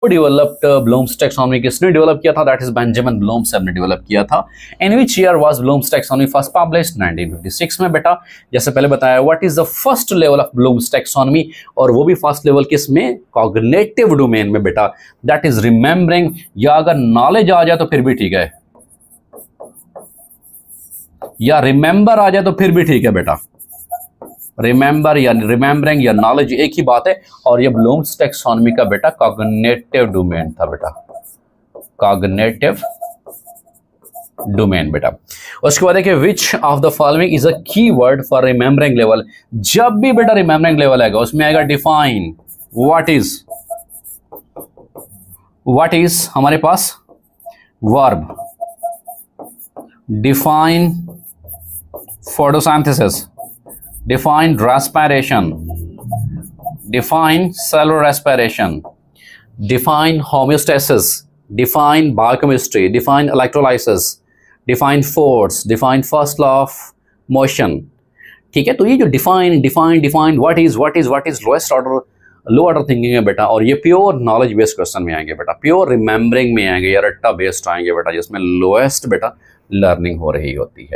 Developed Bloom's taxonomy? किसने develop किया था? दैट इज बेंजामिन ब्लूम्स ने डेवलप किया था। In which year was Bloom's taxonomy first published? 1956 में बेटा। जैसे पहले बताया, what is the first level of Bloom's taxonomy, और वो भी फर्स्ट लेवल किस में? कॉग्निटिव डोमेन में बेटा। दैट इज रिमेंबरिंग, या अगर नॉलेज आ जाए तो फिर भी ठीक है, या रिमेंबर आ जाए तो फिर भी ठीक है बेटा। रिमेंबर या रिमेंबरिंग या नॉलेज एक ही बात है। और ये ब्लूम्स टैक्सोनॉमी का बेटा कॉग्निटिव डोमेन था बेटा, कॉग्निटिव डोमेन बेटा। उसके बाद देखिए, which of the following is a की वर्ड फॉर रिमेंबरिंग लेवल? जब भी बेटा रिमेंबरिंग लेवल आएगा उसमें आएगा डिफाइन। व्हाट इज हमारे पास verb, define photosynthesis, define respiration, define cellular respiration, define homeostasis, define biochemistry, define electrolysis, define force, define first law of motion। ठीक है, तो ये जो define what is lowest order, low order thinking है बेटा। और ये प्योर नॉलेज बेस्ड क्वेश्चन में आएंगे बेटा, प्योर रिमेंबरिंग में आएंगे या रट्टा बेस्ड आएंगे बेटा, जिसमें लोएस्ट बेटा लर्निंग हो रही होती है।